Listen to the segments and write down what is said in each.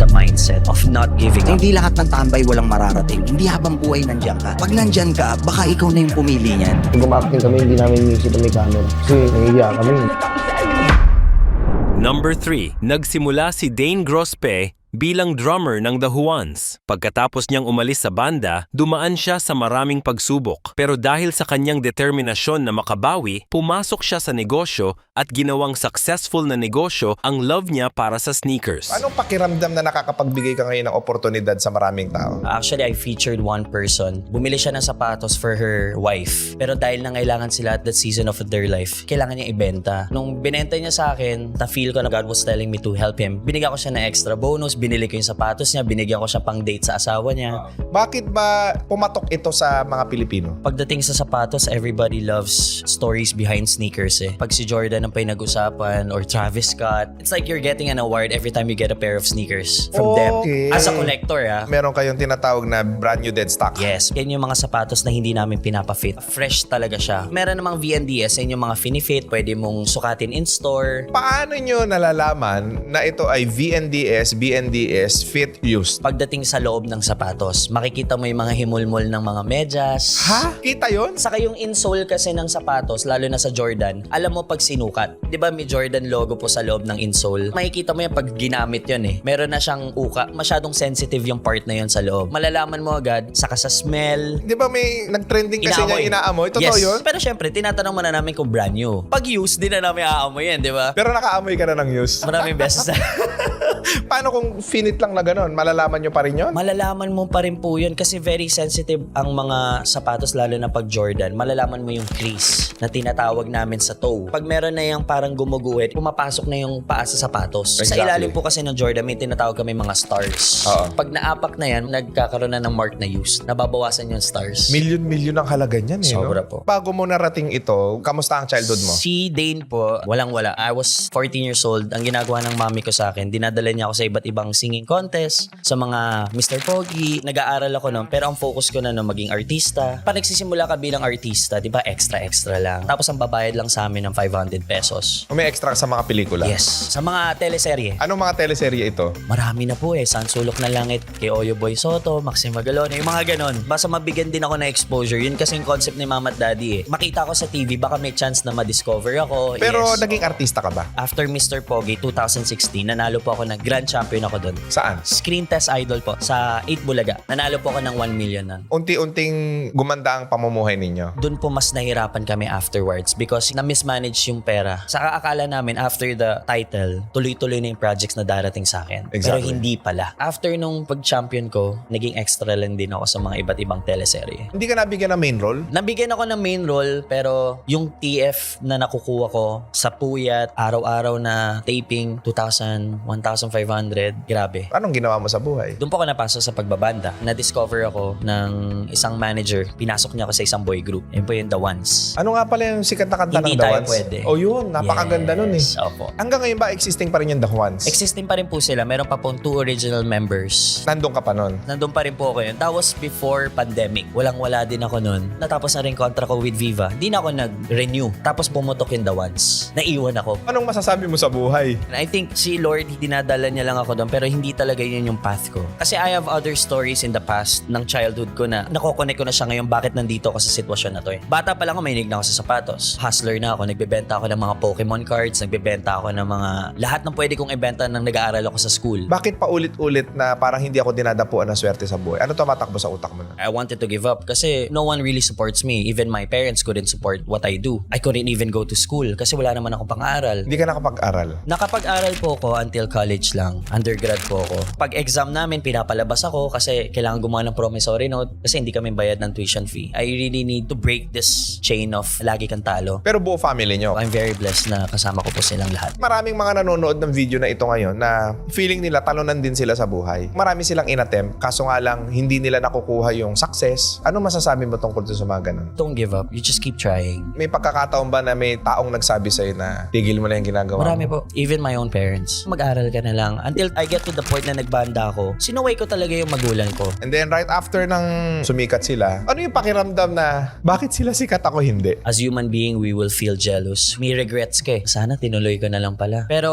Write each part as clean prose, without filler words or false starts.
the mindset of not giving up. Hindi lahat ng tambay walang mararating. Hindi habang buhay nandiyan ka. Pag nandiyan ka, baka ikaw na yung pumili niyan. Pag umakting kami, hindi namin inisip na may camera. Kasi nahihiya kami. Number 3. Nagsimula si Dane Grospe bilang drummer ng The Juans. Pagkatapos niyang umalis sa banda, dumaan siya sa maraming pagsubok. Pero dahil sa kanyang determinasyon na makabawi, pumasok siya sa negosyo at ginawang successful na negosyo ang love niya para sa sneakers. Anong pakiramdam na nakakapagbigay ka ngayon ng oportunidad sa maraming tao? Actually, I featured one person. Bumili siya ng sapatos for her wife. Pero dahil nangailangan sila at that season of their life, kailangan niya ibenta. Nung binenta niya sa akin, na-feel ko na God was telling me to help him. Binigyan ko siya ng extra bonus, binili ko yung sapatos niya, binigyan ko siya pang date sa asawa niya. Bakit ba pumatok ito sa mga Pilipino? Pagdating sa sapatos, everybody loves stories behind sneakers eh. Pag si Jordan ang pinag-usapan or Travis Scott, it's like you're getting an award every time you get a pair of sneakers from them. As a collector Meron kayong tinatawag na brand new dead stock. Yes, yan yung mga sapatos na hindi namin pinapafit. Fresh talaga siya. Meron namang VNDS, yan yung mga finifit, pwede mong sukatin in store. Paano nyo nalalaman na ito ay VNDS, BNDS, fit used? Pagdating sa loob ng sapatos, makikita mo yung mga himulmol ng mga medyas. Ha? Kita yon? Saka yung insole kasi ng sapatos, lalo na sa Jordan, alam mo pag sinukat. Di ba may Jordan logo po sa loob ng insole? Makikita mo yan pag ginamit yun eh. Meron na siyang uka. Masyadong sensitive yung part na yun sa loob. Malalaman mo agad, saka sa smell. Di ba may nag-trending kasi niya inaamoy? Totoo Yes. yun? Pero syempre, tinatanong mo na namin kung brand new. Pag used, di na namin aamoy yan, di ba? Pero nakaamoy ka na ng used. Maraming beses na. Paano kung finit lang na gano'n? Malalaman nyo pa rin yun? Malalaman mo pa rin po yun kasi very sensitive ang mga sapatos lalo na pag Jordan. Malalaman mo yung crease na tinatawag namin sa toe. Pag meron na yung parang gumuguhit, pumapasok na yung paa sa sapatos. Sa Exactly. ilalim po kasi ng Jordan, may tinatawag kami mga stars. Oo. Pag naapak na yan, nagkakaroon na ng mark na used. Nababawasan yung stars. Milyon-milyon ang halaga niyan eh. Sobra no? po. Bago mo narating ito, kamusta ang childhood mo? Si Dane po, walang-wala. I was 14 years old. Ang ginagawa ng mami ko sa akin, dinadala niya ako sa iba't ibang singing contest, sa mga Mr. Pogi. Nag-aaral ako noon, pero ang focus ko na maging artista. Pag nagsisimula ka bilang artista, di ba extra-extra lang. Tapos ang babayad lang sa amin ng 500 pesos. O may extra sa mga pelikula? Yes. Sa mga teleserye. Anong mga teleserye ito? Marami na po eh. Sansulok na Langit, kay Oyo Boy Soto, Maxine Magalona, yung mga ganon. Basta mabigyan din ako ng exposure. Yun kasi yung concept ni Mama at Daddy eh. Makita ko sa TV, baka may chance na ma-discover ako. Pero Yes. naging artista ka ba? After Mr. Pogi 2016, nanalo po ako ng grand champion ako doon. Saan? Screen Test Idol po sa 8 Bulaga. Nanalo po ako ng 1 million nun. Unti-unting gumanda ang pamumuhay ninyo. Doon po mas nahirapan kami afterwards because na-mismanage yung pera. Saka akala namin after the title, tuloy-tuloy na yung projects na darating sa akin. Pero Exactly. hindi pala. After nung pag-champion ko, naging extra lang din ako sa mga iba't ibang teleserye. Hindi ka nabigyan ng main role? Nabigyan ako ng main role pero yung TF na nakukuha ko sa puyat, araw-araw na taping, 2,000, 1,500, grabe. Anong ginawa mo sa buhay? Doon po ako napasok sa pagbabanda. Na-discover ako ng isang manager. Pinasok niya ako sa isang boy group. Yun po yung The Ones. Ano nga pala yung sikat na kanta Hindi ng The tayo Ones? pwede. Oh yun, napakaganda nun eh. Yes, opo. Hanggang ngayon ba existing pa rin yung The Ones? Existing pa rin po sila. Meron pa pong 2 original members. Nandun ka pa nun? Nandun pa rin po ako yun. That was before pandemic. Walang-wala din ako nun. Natapos na rin kontra ko with Viva. Di na ako nag-renew. Tapos pumutok yung The Ones. Naiwan ako. Anong masasabi mo sa buhay? And I think si Lord, dinadala niya lang ako doon pero hindi talaga yun yung path ko. Kasi I have other stories in the past ng childhood ko na nakokonek ko na siya ngayon bakit nandito ako sa sitwasyon na to eh. Bata pa lang ako, mahilig na ako sa sapatos. Hustler na ako, nagbebenta ako ng mga Pokemon cards, nagbebenta ako ng mga lahat ng pwede kong ibenta nang nag-aaral ako sa school. Bakit pa ulit-ulit na parang hindi ako dinadapuan ng swerte sa buhay? Ano tumatakbo sa utak mo na? I wanted to give up kasi no one really supports me. Even my parents couldn't support what I do. I couldn't even go to school kasi wala naman akong pang-aaral. Hindi ka nakapag-aral. Nakapag-aral po ako until college lang. Undergrad po ako. Pag exam namin, pinapalabas ako kasi kailangan gumawa ng promissory note kasi hindi kami bayad ng tuition fee. I really need to break this chain of lagi kang talo. Pero buo family nyo. I'm very blessed na kasama ko po silang lahat. Maraming mga nanonood ng video na ito ngayon na feeling nila talunan din sila sa buhay. Marami silang inattempt, kaso nga lang hindi nila nakukuha yung success. Ano masasabi mo tungkol sa mga ganun? Don't give up. You just keep trying. May pagkakataon ba na may taong nagsabi sa'yo na tigil mo na yung ginagawa Marami mo? po. Even my own parents. Mag-aral ka na lang. Until I get to the point na nagbanda ako, sinuway ko talaga yung magulang ko. And then right after ng sumikat sila, ano yung pakiramdam na bakit sila sikat ako hindi? As human being, we will feel jealous. May regrets ka eh. Sana tinuloy ko na lang pala. Pero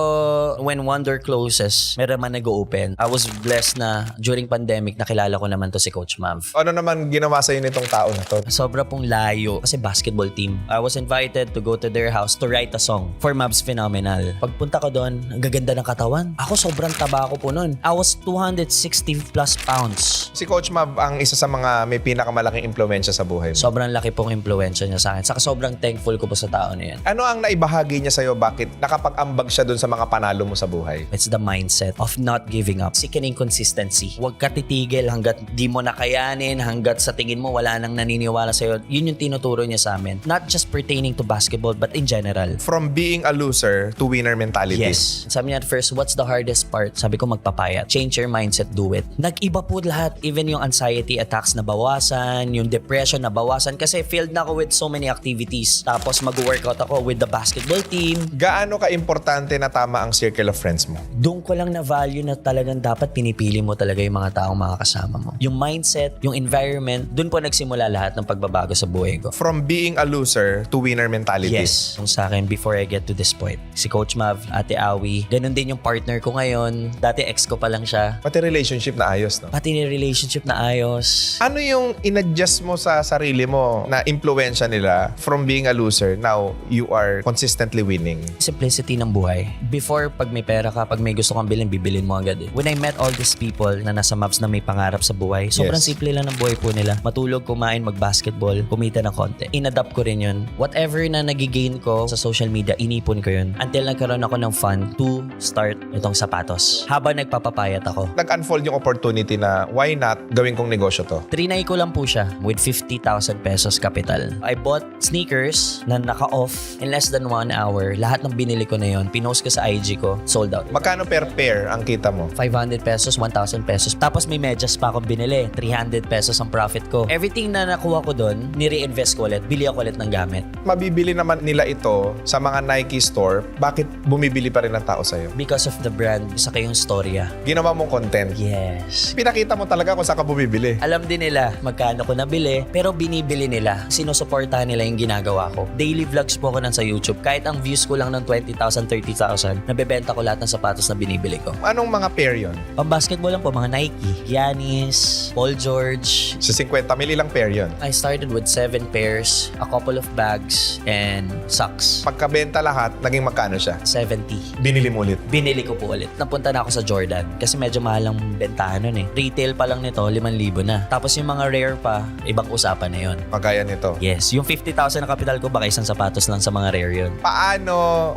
when one door closes, meron man nag-open. I was blessed na during pandemic, nakilala ko naman to si Coach Mav. Ano naman ginawa sa'yo nitong tao na to? Sobra pong layo kasi basketball team. I was invited to go to their house to write a song for Mavs Phenomenal. Pagpunta ko doon, ang gaganda ng katawan. Ako sobrang taba ko po noon. I was 260 plus pounds. Si Coach Mav ang isa sa mga may pinakamalaking impluwensya sa buhay mo. Sobrang laki pong impluwensya niya sa akin. Saka sobrang thankful ko po sa tao na yan. Ano ang naibahagi niya sa'yo bakit nakapag-ambag siya dun sa mga panalo mo sa buhay? It's the mindset of not giving up. Sickening consistency. Huwag ka titigil hanggat di mo nakayanin, hanggat sa tingin mo wala nang naniniwala sa'yo. Yun yung tinuturo niya sa amin. Not just pertaining to basketball, but in general. From being a loser to winner mentality. Yes. Sabi niya at first, what's the hardest part? Sabi ko, magpapayat. Change your mindset, do it. Nag-iba po lahat. Even yung anxiety attacks na bawasan, yung depression na bawasan. Kasi filled na ako with so many activities. Tapos mag-workout ako with the basketball team. Gaano ka-importante na tama ang circle of friends mo? Doon ko lang na-value na talagang dapat pinipili mo talaga yung mga taong makakasama mo. Yung mindset, yung environment, doon po nagsimula lahat ng pagbabago sa buhay ko. From being a loser to winner mentality. Yes. Kung sa akin, before I get to this point, si Coach Mav, Ate Awi, ganun din yung partner ko ngayon. Dati ex ko pa lang siya. Pati relationship na ayos, no? Pati ni relationship na ayos. Ano yung in-adjust mo sa sarili mo na impluwensya nila from being a loser, now you are consistently winning? Simplicity ng buhay. Before, pag may pera ka, pag may gusto kang bilhin, bibilin mo agad eh. When I met all these people na nasa Mavs na may pangarap sa buhay, sobrang Yes. simple lang ng buhay po nila. Matulog, kumain, mag-basketball, kumita ng konti. In-adapt ko rin yun. Whatever na nagigain ko sa social media, inipon ko yun. Until nagkaroon ako ng fun to start itong sapatos. Habang nagpapapayat ako. Nag-unfold yung opportunity na why not gawin kong negosyo to? Trinay ko lang po siya with 50,000 pesos capital. I bought sneakers na naka-off in less than 1 hour. Lahat ng binili ko na yon, pinost ko sa IG ko, sold out. Magkano per pair ang kita mo? 500 pesos, 1,000 pesos. Tapos may medyas pa akong binili. 300 pesos ang profit ko. Everything na nakuha ko doon, nire-invest ko ulit. Bili ako ulit ng gamit. Mabibili naman nila ito sa mga Nike store. Bakit bumibili pa rin ng tao sa'yo? Because of the brand, saka yung storya. Ginawa mong content. Yes. Pinakita mo talaga kung saan ka bumibili. Alam din nila magkano ko nabili, pero binibili nila. Sinusuportahan nila yung ginagawa ko. Daily vlogs po ako sa YouTube. Kahit ang views ko lang ng 20,000, 30,000, nabebenta ko lahat ng sapatos na binibili ko. Anong mga pair yun? Pang basketball lang po, mga Nike, Giannis, Paul George. Sa 50 mil ilang pair yun? I started with 7 pairs, a couple of bags, and socks. Pagkabenta lahat, naging magkano siya? 70. Binili mo ulit. Binili ko po ulit. Napunta na ako sa Jordan kasi medyo mahal ang bentahan nun eh. Retail pa lang nito, 5,000 na. Tapos yung mga rare pa, ibang usapan na yun. Magaya nito. Yes, yung 50,000 na kapital ko, baka isang sapatos lang sa mga rare yun. Paano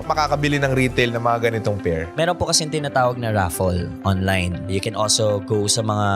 makakabili ng retail ng mga ganitong pair? Meron po kasing tinatawag na raffle online. You can also go sa mga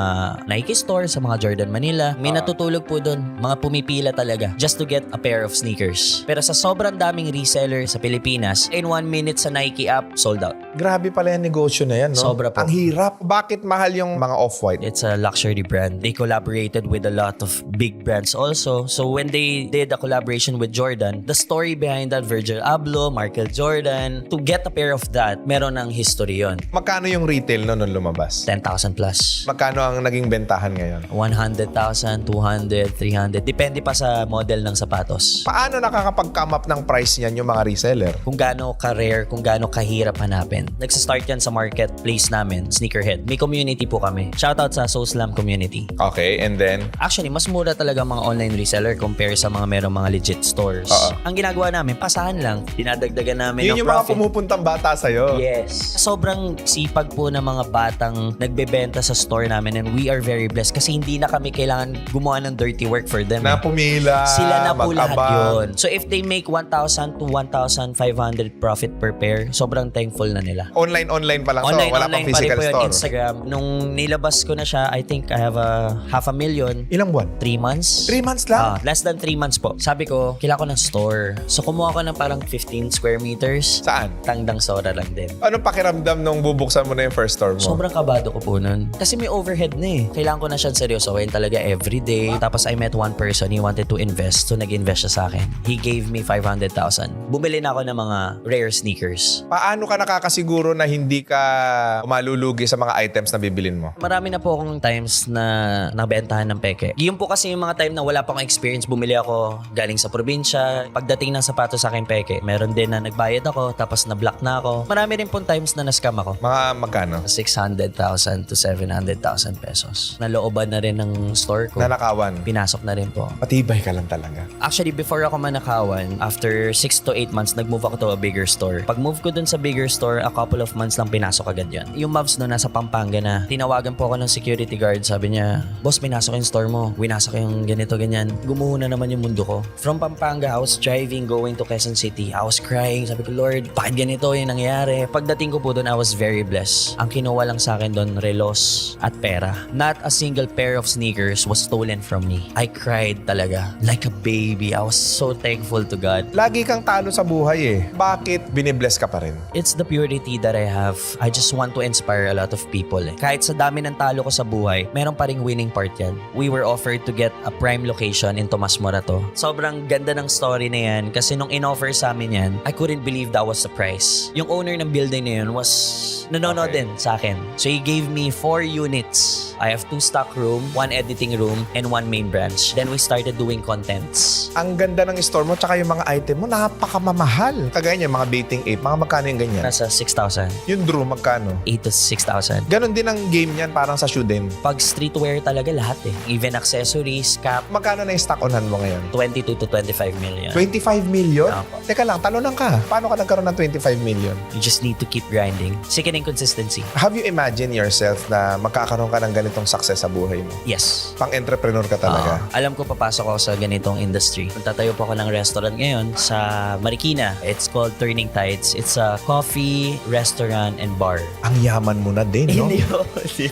Nike store, sa mga Jordan Manila. May natutulog po doon. Mga pumipila talaga just to get a pair of sneakers. Pero sa sobrang daming reseller sa Pilipinas, in 1 minute sa Nike app, sold out. Grabe pala yung negosyo na yan, no? Sobra po. Ang hirap. Bakit mahal yung mga off-white? It's a luxury brand. They collaborated with a lot of big brands also. So when they did a collaboration with Jordan, the story behind that, Virgil Abloh, Michael Jordan, to get a pair of that, meron ng history yon. Magkano yung retail no nung lumabas? 10,000 plus. Magkano ang naging bentahan ngayon? 100,000, 200, 300. Depende pa sa model ng sapatos. Paano nakakapag-come up ng price niyan yung mga reseller? Kung gaano ka-rare, kung gaano kahirap hanapin. Nagsa-start yan sa marketplace namin, Sneakerhead. May community po kami. Shoutout sa SoSlam community. Okay, and then? Actually, mas mura talaga mga online reseller compare sa mga merong mga legit stores. Oo. Ang ginagawa namin, pasahan lang. Dinadagdagan namin Yun ng yung mga profit. pumupuntang bata sa'yo. Yes. Sobrang sipag po ng mga batang nagbebenta sa store namin and we are very blessed kasi hindi na kami kailangan gumawa ng dirty work for them. Na pumila, Sila na po lahat mag-abang. yun. So if they make 1,000 to 1,500 profit per pair, sobrang thankful na nila. Online pa lang to. Online Wala pang pa rin physical po yun. store. Instagram. Nung nilabas ko na siya, I think I have a 500,000. Ilang buwan? 3 months. 3 months lang? Less than 3 months po. Sabi ko, kailangan ko ng store. So kumuha ko ng parang 15 square meters. Saan? Tangdang Sora lang din. Anong pakiramdam nung bubuksan mo na yung first store mo? Sobrang kabado ko po nun. Kasi may overhead na eh. Kailangan ko na siya seryosohin talaga everyday. Tapos I met one person, he wanted to invest. So nag-invest siya sa akin. He gave me 500,000. Bumili na ako ng mga rare sneakers. Paano ka nakakasiguro na hindi hindi ka malulugi sa mga items na bibilin mo? Marami na po akong times na nabentahan ng peke. Yun po kasi yung mga time na wala pa akong experience. Bumili ako galing sa probinsya. Pagdating ng sapatos sa akin peke, meron din na nagbayad ako tapos na-block na ako. Marami rin pong times na na-scam ako. Mga magkano? 600,000 to 700,000 pesos. Nalooban na rin ng store ko. Nanakawan. Pinasok na rin po. Matibay ka lang talaga. Actually, before ako manakawan, after 6 to 8 months, nag-move ako to a bigger store. Pag move ko dun sa bigger store, a couple of months lang pinasok agad yan. Yung Mavs no, nasa Pampanga na. Tinawagan po ako ng security guard. Sabi niya, boss, pinasok yung store mo. Winasok yung ganito, ganyan. Gumuho na naman yung mundo ko. From Pampanga, I was driving, going to Quezon City. I was crying. Sabi ko, Lord, bakit ganito yung nangyari? Pagdating ko po dun, I was very blessed. Ang kinuha lang sa akin dun, relos at pera. Not a single pair of sneakers was stolen from me. I cried talaga. Like a baby. I was so thankful to God. Lagi kang talo sa buhay eh. Bakit binibless ka pa rin? It's the purity that I have. I just want to inspire a lot of people. Kahit sa dami ng talo ko sa buhay, meron pa ring winning part yan. We were offered to get a prime location in Tomas Morato. Sobrang ganda ng story na yan kasi nung in-offer sa amin yan, I couldn't believe that was the price. Yung owner ng building na yun was nanonood din sa akin. So he gave me 4 units. I have 2 stock room, 1 editing room, and 1 main branch. Then we started doing contents. Ang ganda ng store mo tsaka yung mga item mo, napakamamahal. Kagaya niya, mga dating ape, mga magkano yung ganyan? Nasa 6,000. Yung Drew, magkano? 8 to 6,000. Ganon din ang game niyan, parang sa shoe din. Pag streetwear talaga lahat eh. Even accessories, cap, Magkano na yung stock on hand mo ngayon? 22 to 25 million. 25 million? Apo. Teka lang, talunan ka. Paano ka nagkaroon ng 25 million? You just need to keep grinding. Sickening consistency. Have you imagined yourself na magkakaroon ka ng ganitong success sa buhay mo? Yes. Pang-entrepreneur ka talaga. Alam ko papasok ako sa ganitong industry. Magtatayo po ako ng restaurant ngayon sa Marikina. It's called Turning Tides. It's a coffee, restaurant, and bar. Ang yaman mo na din, no? Hindi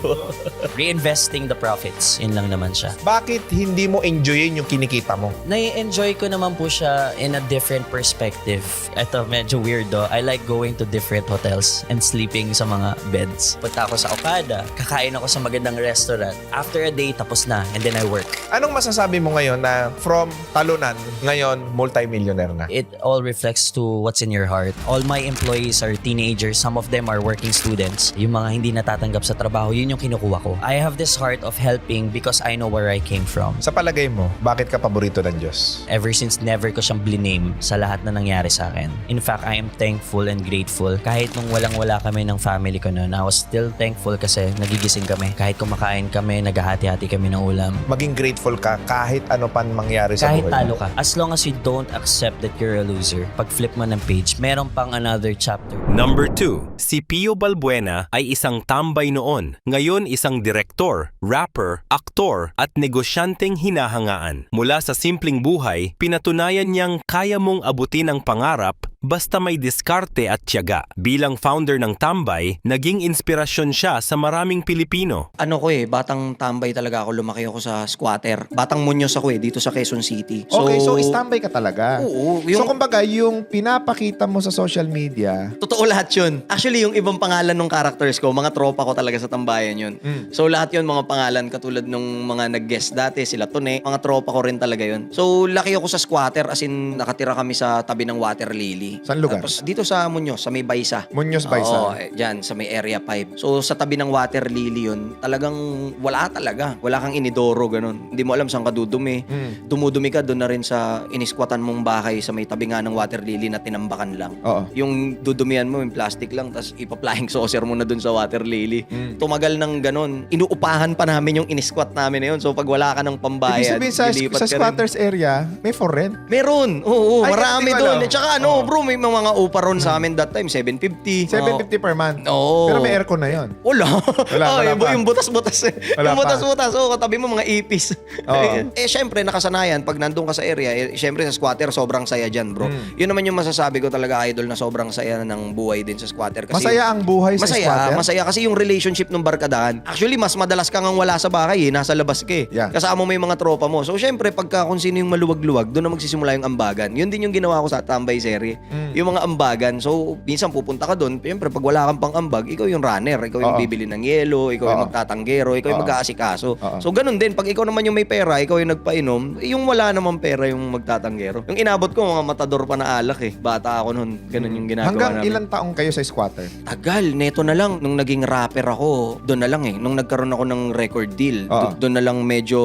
po. Reinvesting the profits. Yun lang naman siya. Bakit hindi mo enjoyin yung kinikita mo? Nai-enjoy ko naman po siya in a different perspective. Ito, medyo weirdo. I like going to different hotels and sleeping sa mga beds. Punta ako sa Okada, kakain ako sa magandang restaurant. After a day, tapos na. And then I work. Anong masasabi mo ngayon na from talunan, ngayon multi-millionaire na? It all reflects to what's in your heart. All my employees are teenagers. Some of them are working students. Yung mga hindi natatanggap sa trabaho, yun yung kinukuha ko. I have this heart of helping because I know where I came from. Sa palagay mo, bakit ka paborito ng Diyos? Ever since never ko siyang bliname sa lahat na nangyari sa akin. In fact, I am thankful and grateful. Kahit nung walang-wala kami ng family ko noon, I was still thankful kasi nagigising kami. Kahit kumakain kami, naghahati-hati kami ng ulam. Maging grateful ka kahit ano pan mangyari sa Kahit buhay talo mo. ka. As long as you don't accept that you're a loser, pag flip mo ng page, meron pang another chapter. Number 2, si Pio Balbuena ay isang tambay noon. Ngayon isang direktor, rapper, aktor at negosyanteng hinahangaan. Mula sa simpleng buhay, pinatunayan niyang kaya mong abutin ang pangarap basta may diskarte at tiyaga. Bilang founder ng Tambay, naging inspirasyon siya sa maraming Pilipino. Ano ko batang tambay talaga ako. Lumaki ako sa squatter. Batang Muñoz ako dito sa Quezon City. Okay, so standby ka talaga. Oo. So kumbaga, yung pinapakita mo sa social media, Totoo lahat yun. Actually, yung ibang pangalan ng characters ko, mga tropa ko talaga sa tambayan yun. So lahat yun, mga pangalan katulad nung mga nag-guest dati, sila Tone, mga tropa ko rin talaga yun. So laki ako sa squatter, as in nakatira kami sa tabi ng Water Lily. Saan lugar? Tapos dito sa Muñoz, sa may Baysa. Muñoz Baysa. Oo, dyan, sa may Area 5. So sa tabi ng Water Lily yun, talagang wala talaga. Wala kang inidoro, ganun. Hindi mo alam saan ka dudumi. Dumudumi ka doon na rin sa iniskwatan mong bahay sa may tabi nga ng Water Lily na tinambakan lang. Oo. Yung dudumian mo, yung plastic lang, tapos ipa-flying saucer mo na dun sa Water Lily. Tumagal ng ganun. Inuupahan pa namin yung inisquat namin na yun. So pag wala ka ng Ibig pambayad, sabihin sa lilipat ka rin. squatters area, may for rent. Meron. Oo, Ay, marami hindi ko doon. alam. At saka bro, may mga upa ron sa amin that time, 750. 750 per month. Oo. Pero may aircon na yon. Wala. Wala pa. Yung butas-butas. Wala Yung pa. butas-butas. Oo, katabi mo mga ipis. Oo. Syempre, nakasanayan. Pag nandun ka sa area, syempre sa squatter, sobrang saya dyan, bro. Yun naman yung masasabi ko talaga, idol, na sobrang saya ng buhay din sa squatter. Kasi Masaya ang buhay sa squatter? Masaya kasi yung relationship ng barkadahan. Actually, mas madalas kang wala sa bahay, nasa labas ka eh. Yeah. Kasama mo yung mga tropa mo. So, syempre, pagka kung sino yung maluwag-luwag, doon na magsisimula yung ambagan. Yun din yung ginawa ko sa Tambay Serie. Yung mga ambagan. So, minsan pupunta ka doon. Syempre, pag wala kang pang-ambag, ikaw yung runner. Ikaw yung Oo. bibili ng yelo. Ikaw yung Oo. magtatanggero. Ikaw yung Oo. mag-aasikaso. Oo. So, ganun din. Pag ikaw naman yung may pera, ikaw yung nagpainom, yung wala namang pera yung magtatanggero. Yung inabot ko, mga matador pa na alak eh. Bata ako noon. Ganun yung ginagawa Hanggang namin. ilang taong kayo sa squatter? Tagal, neto na lang. Nung naging rapper ako, doon na lang eh. Nung nagkaroon ako ng record deal, Oo. doon na lang medyo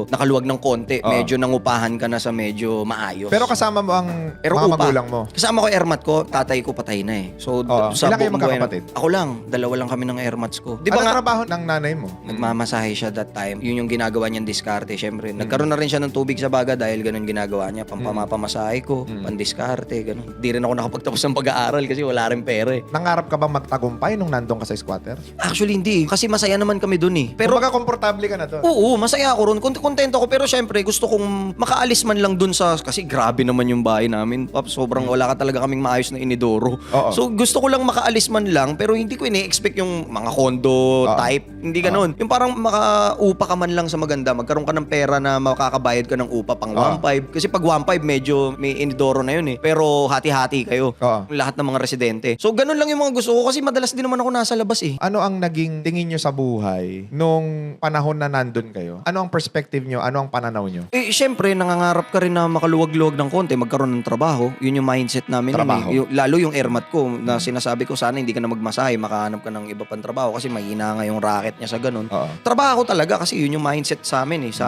nakaluwag ng konti. Oo. Medyo nangupahan ka na sa medyo maayos. Pero kasama mo ang Pero mga upa. magulang mo. Kasama ko ermat ko, tatay ko patay na eh. So, Oo. sa Ilan kayo buong buhay na- magkakapatid? Ako lang, dalawa lang kami ng ermats ko. Di ba Anong nga, trabaho ng nanay mo? nagmamasahe siya that time. Yun yung ginagawa niyang diskarte. Siyempre, nagkaroon na rin siya ng tubig sa baga dahil ganun ginagawa niya. Pampamapamasahe ko, pandiskarte, ganun. Di rin ako nakapagtapos ng pag-aaral kasi wala rin pera eh. Nangarap ka bang magtagumpay nung nandun ka sa squatter? Actually, hindi. Kasi masaya naman kami dun eh. Pero Pero, komportable ka na to. oo, masaya ako ron. Kontento ako. Pero syempre, gusto kong makaalis man lang dun sa... Kasi grabe naman yung bahay namin. Pops, sobrang wala ka talaga kaming maayos na inidoro. Oo. So, gusto ko lang makaalis man lang. Pero hindi ko ini-expect yung mga condo type. Hindi ganun. Yung parang makaupa ka man lang sa maganda. Magkaroon ka ng pera na makakabayad ka ng upa pang 1.5. Kasi pag 1.5, medyo may inidoro na yun eh. Pero hati-hati kayo. Oo. Lahat ng mga residente. So, ganun lang yung mga gusto ko. Kasi madalas din naman ako nasa labas eh. Ano ang naging tingin nyo sa buhay nung panahon na nandun kayo? Ano ang perspective nyo? Ano ang pananaw nyo? Eh, syempre, nangangarap ka rin na makaluwag-luwag ng konti, magkaroon ng trabaho. Yun yung mindset namin. Trabaho. Yun, eh. Lalo yung airmat ko, na sinasabi ko, sana hindi ka na magmasahe, makahanap ka ng iba pang trabaho kasi mahina nga yung racket niya sa ganun. Oo. Trabaho talaga kasi yun yung mindset sa amin eh, sa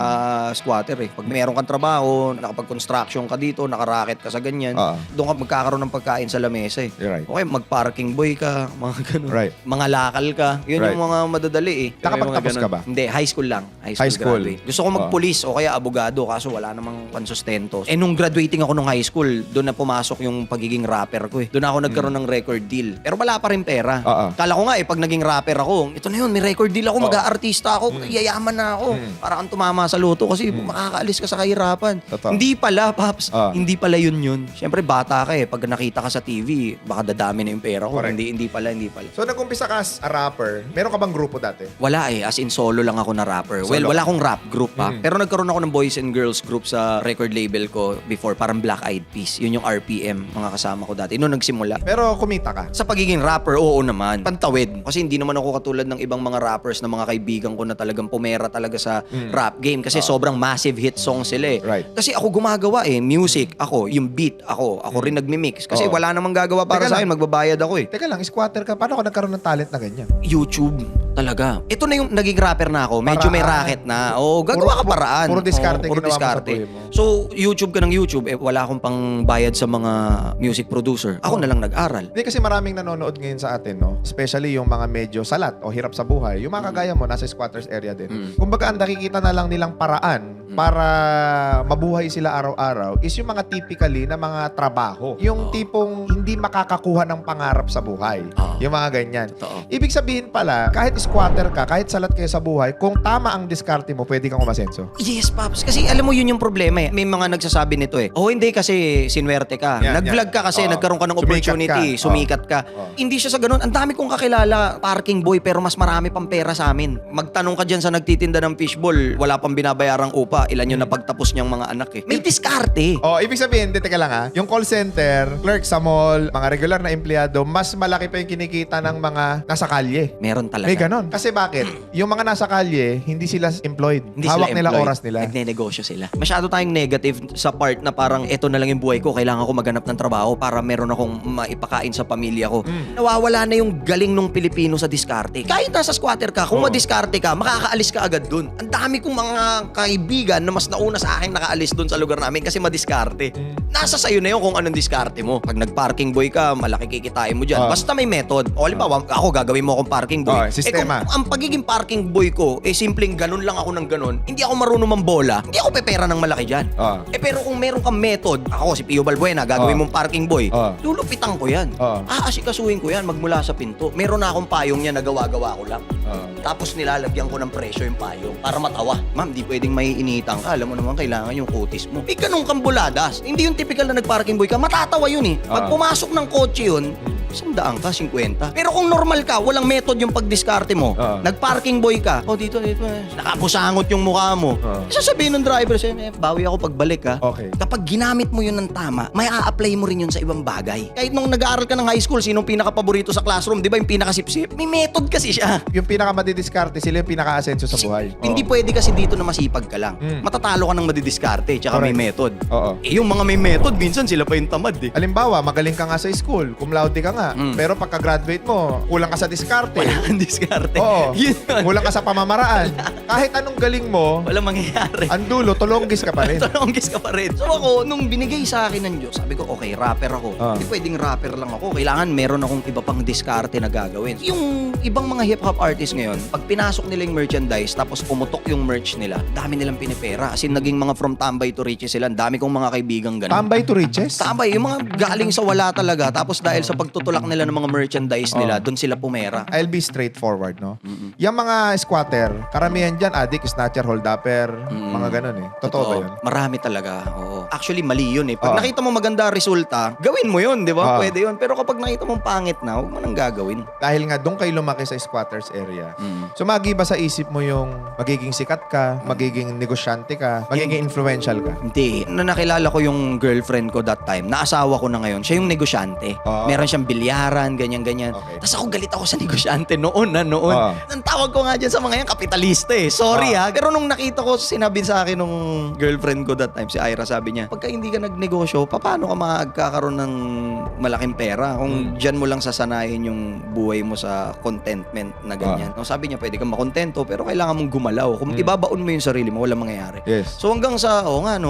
squatter eh. Pag meron kang trabaho, nakapag-construction ka dito, nakaracket ka sa ganyan, Oo. doon ka magkakaroon ng pagkain sa lamesa eh. You're right. Okay, mag-parking boy ka, mga ganun. Right. Mga lakal ka. Yun Right. yung mga madadali eh. Yung Nakapagtapos mga ka ganun. ba? Hindi, high school lang. High High school school. graduate. Gusto ko magpulis o kaya abogado kaso wala namang pansustento. Eh nung graduating ako nung high school, doon na pumasok yung pagiging rapper ko eh. Doon ako nagkaroon ng record deal. Pero wala pa rin pera. Oo. Kala ko nga eh, pag naging rapper ako, ito na yun, may record deal ako, mag-aartista ako, yayaman na ako. Para kang tumama sa loto kasi makakaalis ka sa kahirapan. Totoo. Hindi pala, Paps. Oo. Hindi pala yun. Siyempre bata ka eh. Pag nakita ka sa TV, baka dadami na yung pera ko. Correct. Hindi pala. So nag-umpisa ka as a rapper, meron ka bang grupo dati? Wala eh, as in solo lang ako na rapper. Well, Solo. wala akong rap group pa. Pero nagkaroon ako ng boys and girls group sa record label ko before, parang Black Eyed Peas. Yun yung RPM, mga kasama ko dati. Noong nagsimula. Pero kumita ka. Sa pagiging rapper, oo naman. Pantawid. Kasi hindi naman ako katulad ng ibang mga rappers na mga kaibigan ko na talagang pumera talaga sa rap game. Kasi sobrang massive hit song sila eh. Right. Kasi ako gumagawa eh. Music, ako. Yung beat, ako. Ako rin nagmi-mix. Kasi Oo. wala namang gagawa para Teka sa akin. lang. Magbabayad ako eh. Teka lang, squatter ka. Paano ka nagkaroon ng talent na ganyan? YouTube talaga. Ito na yung naging rapper na ako. Medyo may Paraan. racket na. O, gagawa ka paraan. Puro diskarte Oo, puro ginawa mo sa diskarte. buhay mo. So, YouTube ka ng YouTube, eh, wala akong pang bayad sa mga music producer. Ako na lang nag-aral. Hindi kasi maraming nanonood ngayon sa atin, no? Especially yung mga medyo salat o hirap sa buhay. Yung mga kagaya mo, nasa squatters area din. Kumbaga, ang nakikita na lang nilang paraan para mabuhay sila araw-araw is yung mga typically na mga trabaho. Yung tipong hindi makakakuha ng pangarap sa buhay. Oo. Yung mga ganyan. Totoo. Ibig sabihin pala, kahit squatter ka, kahit salat kayo sa buhay, kung tama ang diskarte mo, pwede kang umasenso. Yes, Paps. Kasi alam mo yun yung problema eh. May mga nagsasabi nito eh. Oh, hindi kasi sinwerte ka. Yan, Nag-vlog ka kasi, Oo. nagkaroon ka ng Sumikat opportunity. ka. Sumikat ka. Oo. Hindi siya sa ganun. Ang dami kong kakilala, parking boy, pero mas marami pang pera sa amin. Magtanong ka dyan sa nagtitinda ng fishball, wala pang binabayarang upa. Ilan yung napagtapos niyang mga anak eh. May diskarte. Oh, ibig sabihin, teka lang ha, yung call center, clerk sa mall, mga regular na empleyado, mas malaki pa yung kinikita ng mga nasa kalye. Meron talaga. May ganon. Kasi bakit? Yung mga nasa kalye, hindi sila employed. Hindi Hawak sila nila employed. oras nila. Nagne-negosyo sila. Masyado tayong negative sa part na parang eto na lang yung buhay ko. Kailangan ko maghanap ng trabaho para meron akong maipakain sa pamilya ko. Nawawala na yung galing nung Pilipino sa diskarte. Kahit nasa squatter ka, kung madiskarte ka, makakaalis ka agad dun. Ang dami kong mga kaibigan na mas nauna sa akin nakaalis dun sa lugar namin kasi madiskarte. Nasa sayo na yun kung anong diskarte mo. Pag nag-parking boy ka, malaki kikitain mo dyan. Basta may method. O halimbawa, ako gagawin mo akong parking boy. Sistema. Kung ang pagiging parking boy ko, simpleng ganun lang ako ng ganun, hindi ako marunong mambola, hindi ako pepera ng malaki dyan. Pero kung meron kang method, ako si Pio Balbuena, gagawin mong parking boy, lulupitan ko yan. Aasikasuhin ko yan magmula sa pinto. Meron na akong payong niya na gawa-gawa ko lang. Tapos nilalagyan ko ng presyo yung payong para matawa. Ma'am, di pwedeng may iniitang ka. Alam mo naman, kailangan yung kutis mo. Eh, ganun kang buladas. Hindi yung typical na nag-parking boy ka. Matatawa yun eh. Pag pumasok ng kotse yun, 100 ka, 50. Pero kung normal ka, walang method yung pagdiskarte mo. Nag-parking boy ka. O dito. Nakapusangot yung mukha mo. Sasabihin ng driver sa'yo, bawi ako pagbalik ha. Okay. Kapag ginamit mo yun ng tama, may a-apply mo rin yun sa ibang bagay. Kahit nung nag-aaral ka ng high school, sinong pinaka-paborito sa classroom? Di ba yung pinakasipsip? May method kasi siya. Yung pinaka-madidiskarte, sila yung pinaka-asenso sa buhay. Hindi pwede kasi dito na masipag ka lang. Matatalo ka ng madidiskarte, tsaka may Correct. method. Oo. Eh, yung mga may method, minsan sila pa yung tamad eh. Halimbawa, magaling ka nga sa school, cum laude ka nga, nga. Pero pagka-graduate mo, kulang ka sa diskarte. Wala kang diskarte. Oo. Yun yun. Kulang ka sa pamamaraan. Kahit anong galing mo, Walang mangyayari. ang dulo, tulonggis ka pa rin. Talonggis ka pa rin. So ako, nung binigay sa akin ng Diyos, sabi ko, okay, rapper ako. Ah. Hindi pwedeng rapper lang ako. Kailangan meron akong iba pang diskarte na gagawin. Yung ibang mga hip-hop artists ngayon, pag pinasok nila yung merchandise, tapos pumutok yung merch nila, dami nilang pinipera. As in, naging mga from tambay to riches sila. Ang dami kong mga kaibigang ganun. Tambay to riches? Tambay, yung mga galing sa wala talaga. Tapos dahil sa pagtutulak nila ng mga merchandise nila, doon sila pumera. I'll be straightforward, no? Yung mga squatter, karamihan dyan, addict, snatcher, hold-upper, mga ganun eh. Totoo ba yun? Marami talaga. Oo. Actually, mali yun eh. Pag nakita mo maganda resulta, gawin mo yun, di ba? Pwede yun. Pero kapag nakita mong pangit na, huwag mo nang gagawin. Dahil nga doon kayo lumaki sa squatters area. Sumagi ba sa isip mo yung magiging sikat ka, magiging negosyante ka, magiging influential ka? Hindi. Na nakilala ko yung girlfriend ko that time, naasawa ko na ngayon, siya yung negosyante. Ah. Meron siyang bilyaran, ganyan-ganyan. Okay. Tapos ako galit ako sa negosyante noon. Ah. Ang tawag ko nga dyan sa mga yan, kapitalista eh. Sorry ha. Pero nung nakita ko, sinabi sa akin nung girlfriend ko that time, si Ira, sabi niya, pagka hindi ka nagnegosyo, paano ka magkakaroon ng malaking pera kung dyan mo lang sasanayin yung buhay mo sa contentment na ganyan. No, sabi niya, pwede kang makontento, pero kailangan mong gumalaw. Kung ibabaon mo yung sarili mo, walang mangyayari. Yes. So hanggang sa,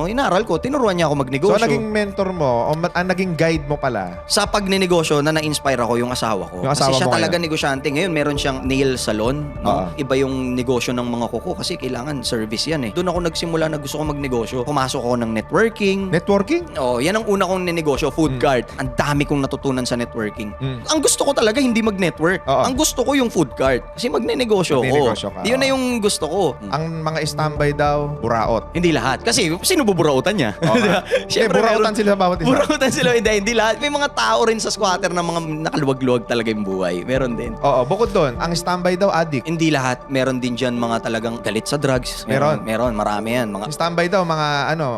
inaral ko, tinuruan niya ako magnegosyo. So, naging mentor mo, o ang naging guide mo pala, Sa pagnenegosyo na na-inspire ako yung asawa ko. Yung asawa Kasi siya mo talaga ngayon? negosyante. Ngayon meron siyang nail salon. No? Oo. Iba yung negosyo ng mga kuko kasi kailangan service yan eh. Doon ako nagsimula na gusto ko magnegosyo. Pumasok ako ng networking. networking? Oh, yan ang una kong ninegosyo, food cart. Ang dami kong natutunan sa networking. Ang gusto ko talaga hindi mag-network. Oo. Ang gusto ko yung food cart. Kasi magnenegosyo ko. Magnenegosyo ka, Yun na oo. yung gusto ko. Ang mga standby daw, buraot. Hindi lahat. Kasi sino buburautan niya? Oo nga. Siyempre, Hindi, burautan meron- sila sa bawat isa. Burautan sila. Hindi lahat. May mga tao rin sa squatter na mga nakaluwag-luwag talaga yung buhay. Meron din. Oo, bukod doon, ang standby daw, addict. Hindi lahat. Meron din dyan mga talagang galit sa drugs. Meron. Meron. Marami yan. Mga Ang standby daw, mga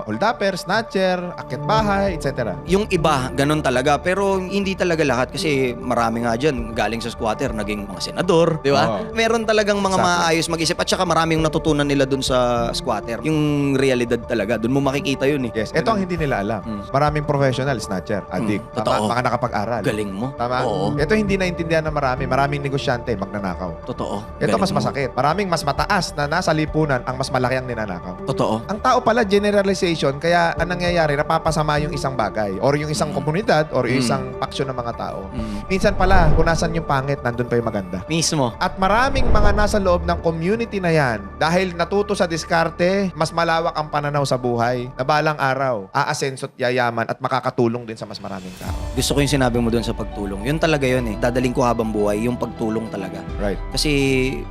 hold-upper, snatcher, akit bahay, etc. Yung iba, ganun talaga. Pero hindi talaga lahat kasi marami nga dyan galing sa squatter, naging mga senador, di ba? Oo. Meron talagang mga Exactly. maayos mag-isip at saka maraming natutunan nila dun sa squatter. Yung realidad talaga, dun mo makikita yun eh. Yes, ito ang hindi nila alam. Maraming professional, snatcher, addict. Totoo. Mga nakapag-aral. Galing mo. Tama? Oo. Ito hindi naintindihan ng marami. Maraming negosyante, magnanakaw. Totoo. Ito Galing mas mo. masakit. Maraming mas mataas na nasa lipunan ang mas malaki ang ninanakaw. Totoo. Ang tao pala, generalization, kaya ang nangyayari, napapasama yung isang bagay or yung isang komunidad or yung isang paksyon ng mga tao. Minsan pala, kung nasan yung pangit, nandun pa yung maganda. Mismo. At maraming mga nasa loob ng community na yan, dahil natuto sa diskarte, mas malawak ang pananaw sa buhay, na balang araw, aasenso at yayaman at makakatulong din sa mas maraming tao. Gusto ko yung sinabi mo dun sa pagtulong. Yun talaga yun eh. Dadaling ko habang buhay, yung pagtulong talaga. Right. Kasi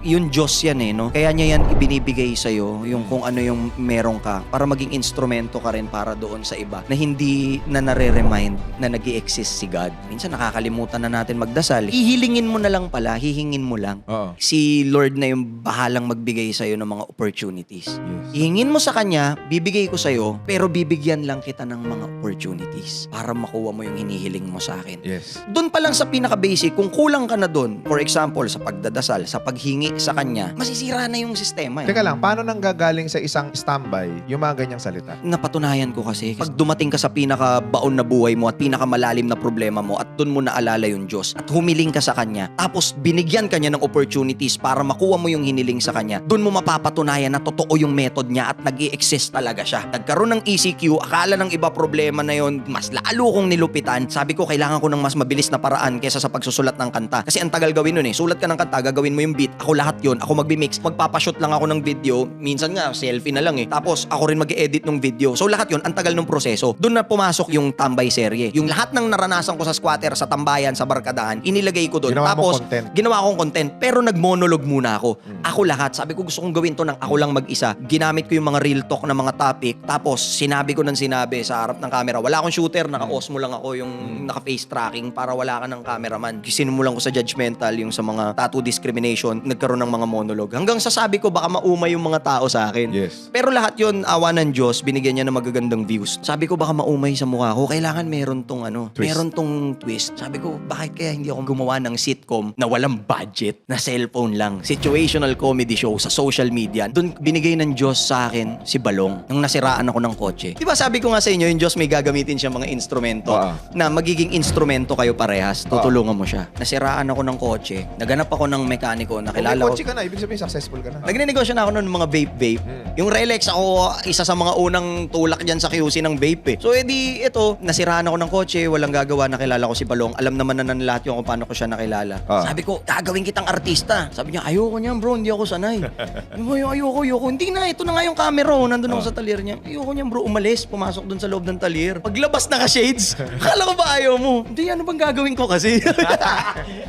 yun Diyos yan eh, no? Kaya niya yan ibinibigay sa'yo, yung kung ano yung meron ka, para maging instrumento ka rin para doon sa iba, na hindi na nare-remind na nag exist si God. Minsan nakakalimutan na natin magdasal. Hihilingin mo na lang pala, hihingin mo lang. Oo. Si Lord na yung bahalang magbigay sa'yo ng mga opportunities. Hihingin mo sa Kanya, bibigay ko sa'yo, pero bibigyan lang kita ng mga opportunities para makuha mo yung hinihiling mo sa akin. Yes. Doon pa lang sa pinaka-basic, kung kulang ka na doon, for example, sa pagdadasal, sa paghingi sa Kanya, masisira na yung sistema. Eh. Teka lang, paano nang gagaling sa isang standby yung mga ganyang salita? Napatunayan ko kasi, pag dumating ka sa pinaka-baon na buhay mo at pinaka-malalim na problema mo at doon mo naalala yung Diyos at humiling ka sa Kanya, tapos binigyan ka niya ng opportunities para makuha mo yung hiniling sa Kanya, doon mo mapapatunayan na totoo yung method niya at nag-i-exist talaga siya. Nagkaroon ng ECQ, akala ng iba problema na yon, mas lalo kong nilupitan. Sabi ko, kailangan ko ng mas mabilis na paraan kaysa sa pagsusulat ng kanta. Kasi ang tagal gawin nun eh. Sulat ka ng kanta, gagawin mo yung beat. Ako lahat yun. Ako magbi-mix. Magpapashoot lang ako ng video. Minsan nga, selfie na lang eh. Tapos, ako rin mag-edit ng video. So, lahat yun, ang tagal ng proseso. Doon na pumasok yung tambay serye. Yung lahat ng naranasan ko sa squatter, sa tambayan, sa barkadahan, inilagay ko doon. Ginawa mong Tapos, content. ginawa akong content. Pero nag-monologue muna ako. Ako lahat. Sabi ko, gusto kong gawin to ng ako lang mag-isa. Ginamit ko yung mga real talk na mga topic. Tapos, sinabi ko ng sinabi sa harap ng camera. Wala akong shooter, naka-osmo lang ako yung naka-face tracking para wala ka ng cameraman. Sinumulan ko sa judgmental, yung sa mga tattoo discrimination, nagkaroon ng mga monologue. Hanggang sa sabi ko, baka maumay yung mga tao sa akin. Yes. Pero lahat yun, awa ng Diyos, binigyan niya ng magagandang views. Sabi ko, baka maumay sa mukha ko. Kailangan meron tong Twist. meron tong twist. Sabi ko, bakit kaya hindi ako gumawa ng sitcom na walang budget, na cellphone lang, situational comedy show sa social media. Doon binigay ng Diyos sa akin si Balong, nung nasiraan ako ng kotse. Di ba sabi ko nga sa inyo, yung Diyos may gagamitin siya mga instrumento Oo. na magiging instrumento kayo kayo parehas, tutulungan mo siya. Nasiraan ako ng kotse, naganap ako ng mekaniko, Kung may nakilala ko. kotse ka na, ibig sabihin successful ka na. Nagnenegosyo na ako noon ng mga vape. Yung Relax, ako isa sa mga unang tulak dyan sa QC ng vape eh. So edi ito, nasiraan ako ng kotse, walang gagawa, nakilala ko si Balong. Alam naman na ng lahat yung kung paano ko siya nakilala. Sabi ko, gagawin kitang artista. Sabi niya, ayoko niyan bro, hindi ako sanay. ayoko. Hindi na, ito na nga yung camera. Nandun ako sa talir niya. Ayoko niyan bro, umalis, pumasok dun sa loob ng talir. Paglabas naka-shades, akala ko ba ayaw mo? Hindi, ano bang gagawin ko kasi?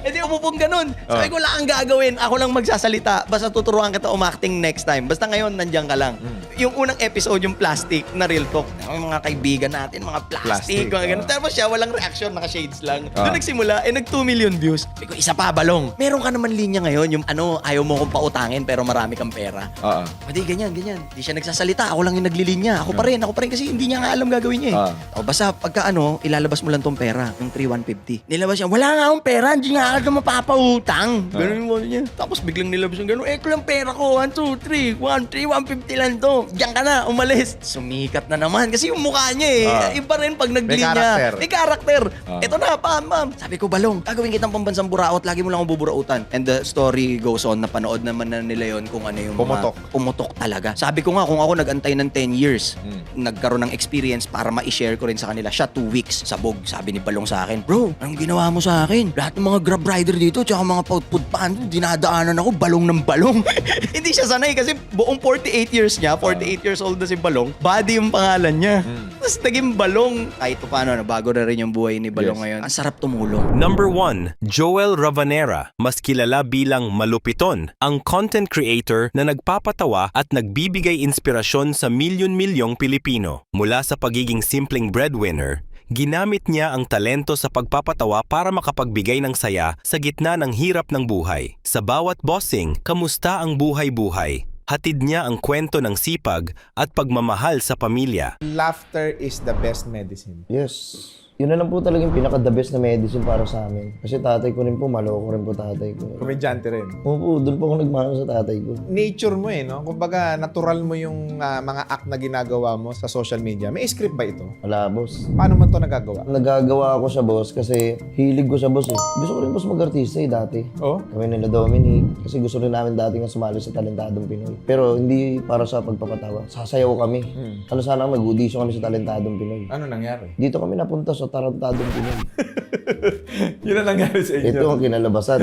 Edi umupong ganun. Sabi ko, wala kang gagawin. Ako lang magsasalita. Basta tuturuan kita umacting next time. Basta ngayon, nandiyan ka lang. Yung unang episode, yung plastic na real talk. Yung mga kaibigan natin, mga plastic, mga ganun. Tapos siya, walang reaction, naka-shades lang. Doon nagsimula, nag 2 million views. Sabi ko, isa pa, Balong. Meron ka naman linya ngayon, yung ayaw mo kong pautangin pero marami kang pera. Hindi, ganyan. Hindi siya nagsasalita. Ako lang yung naglilinya. Ako pa rin kasi hindi niya nga alam gagawin niya eh. Basta pagka ilalabas mo lang tong pera, yung 3,150. Nilabas siya, wala nga akong pera, hindi nga ako mapapautang. Ganun yung niya. Tapos biglang nilabas yung ganun, ko lang pera ko, 1, 2, 3, 150 lang to. Diyan ka na, umalis. Sumikat na naman kasi yung mukha niya eh. Iba rin pag naglinya. May karakter. Ito na, pam. Sabi ko, Balong, gagawin kitang pambansang buraot, lagi mo lang akong buburautan. And the story goes on, napanood naman na nila yon kung ano yung pumutok talaga. Sabi ko nga, kung ako nag-antay ng 10 years, nagkaroon ng experience para ma-share ko rin sa kanila. Siya 2 weeks, sabog. Sabi ni Balong sa akin, bro, anong ginawa mo sa akin? Lahat ng mga grab rider dito, tsaka mga food pan, dinadaanan ako, balong ng balong. Hindi siya sanay kasi buong 48 years niya, 48 years old na si Balong, Buddy yung pangalan niya. Tapos naging Balong. Kahit paano, bago na rin yung buhay ni Balong ngayon. Ang sarap tumulong. Number 1, Joel Ravanera, mas kilala bilang Malupiton, ang content creator na nagpapatawa at nagbibigay inspirasyon sa milyon-milyong Pilipino. Mula sa pagiging simpleng breadwinner, ginamit niya ang talento sa pagpapatawa para makapagbigay ng saya sa gitna ng hirap ng buhay. Sa bawat bossing, kamusta ang buhay-buhay? Hatid niya ang kwento ng sipag at pagmamahal sa pamilya. Laughter is the best medicine. Yes. Yun na lang po talagang pinaka-the best na medicine para sa amin. Kasi tatay ko rin po, maloko rin po tatay ko. Komedyante rin. Opo, doon po ako nagmahal sa tatay ko. Nature mo no? Kumbaga, natural mo yung mga act na ginagawa mo sa social media. May script ba ito? Wala, boss. Paano man to nagagawa? Nagagawa ako sa boss kasi hilig ko sa boss eh. Gusto ko rin boss mag-artista eh dati. Oh? Kami nila Dominic. Kasi gusto rin namin dati nga sumali sa Talentadong Pinoy. Pero hindi para sa pagpapatawa. Sasayaw kami. Ano sana mag-audition kami sa Talentadong Pinoy. Ano nangyari? Dito kami napunta sa Tarantadong Pinoy. Yun ang nangyari sa inyo. Ito ang kinalabasan.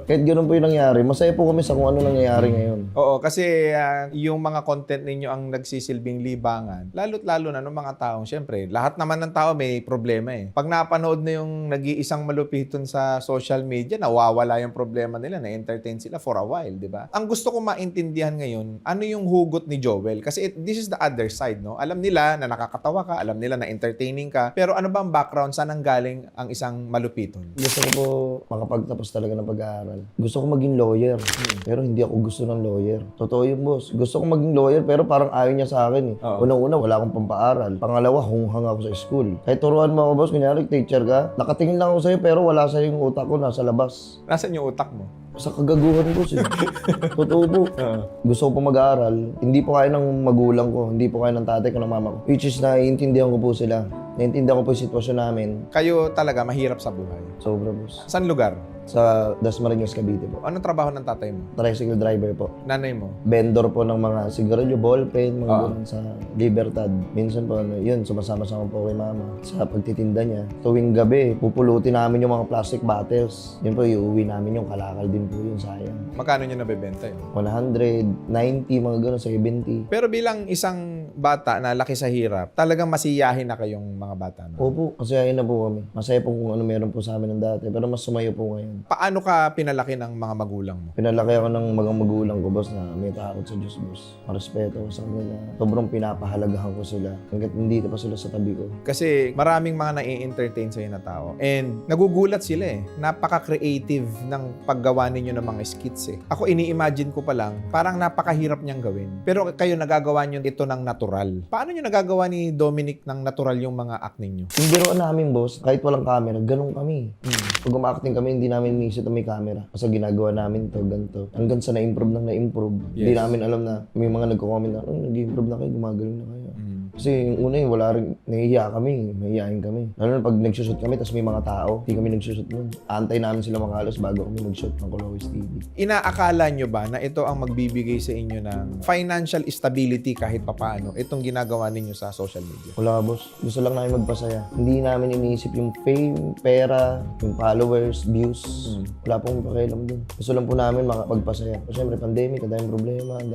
Kahit ganoon po yung nangyari, masaya po kami sa kung ano nangyayari ngayon. Oo, kasi yung mga content ninyo ang nagsisilbing libangan, lalo't-lalo na ng mga taong, syempre, lahat naman ng tao may problema eh. Pag napanood na yung nag-iisang malupiton sa social media, nawawala yung problema nila, na-entertain sila for a while, di ba? Ang gusto ko maintindihan ngayon, ano yung hugot ni Joel? Kasi this is the other side, no? Alam nila na nakakatawa ka, alam nila na entertaining ka, pero ano ba ang background? Saan ang galing ang isang malupiton? Gusto ko po makapagtapos talaga ng pag-aaral. Gusto ko maging lawyer, pero hindi ako gusto ng lawyer. Totoo yun, boss. Gusto ko maging lawyer, pero parang ayaw niya sa akin eh. Unang-una, wala akong pampaaral. Pangalawa, hunghang ako sa school. Kahit turuan mo ako, boss, kunyari, teacher ka, nakatingin lang ako sa'yo, pero wala sa'yo yung utak ko, nasa labas. Nasaan yung utak mo? Sa kagaguhan ko siya. Totoo po. Gusto ko po mag-aaral. Hindi po kaya ng magulang ko. Hindi po kaya ng tatay ko, ng mama ko. Which is, naiintindihan ko po sila. Naiintindihan ko po yung sitwasyon namin. Kayo talaga mahirap sa buhay. Sobra, boss. Saan lugar? Sa Dasmariñas, Cavite po. Anong trabaho ng tatay mo? Tricycle driver po. Nanay mo? Vendor po ng mga sigarilyo, ballpen, mga ganun sa Libertad. Minsan po, yun, sumasama-sama po kay mama sa pagtitinda niya. Tuwing gabi, pupulutin namin yung mga plastic bottles. Yun po, iuwi namin yung kalakal din po yun, sayang. Magkano nyo nabebenta yun? 100, 90, mga ganun, 70. Pero bilang isang bata na laki sa hirap, talagang masiyahin na kayong mga bata na. Opo, masayahin na po kami. Masaya po kung ano meron po sa amin ng dati. Pero mas sumayo po ngayon. Paano ka pinalaki ng mga magulang mo? Pinalaki ako ng mga magulang ko, boss, na may takot sa Diyos, boss. Marespeto ko sa kanila. Sobrang pinapahalagahan ko sila. Hanggat nandito pa sila sa tabi ko. Kasi maraming mga nai-entertain sa'yo na tao. And nagugulat sila eh. Napaka-creative ng paggawa ninyo ng mga skits eh. Ako ini-imagine ko pa lang, parang napakahirap niyang gawin. Pero kayo nagagawa niyo ito ng natural. Paano niyo nagagawa ni Dominic ng natural yung mga act ninyo? Yung biroan namin, boss, kahit walang camera, ganun kami. Pag umacting kami, hindi namin inisip na may camera. Kasi ginagawa namin to, ganito. Hanggang sa na-improve ng na-improve. Hindi namin alam na may mga nagko-comment na, nag-improve na kayo, gumagaling na kayo. Kasi yung una wala rin, nahihiyain kami. Lalo na pag nagsushoot kami, tapos may mga tao, hindi kami nagsushoot nun. Antay namin sila makalos bago kami mag-shoot ng Colowis TV. Inaakala nyo ba na ito ang magbibigay sa inyo ng financial stability kahit papaano itong ginagawa ninyo sa social media? Wala, boss. Gusto lang namin magpasaya. Hindi namin iniisip yung fame, pera, yung followers, views. Wala pong pakialam dun. Gusto lang po namin makapagpasaya. Kasi syempre, pandemic, ang daming problema, ang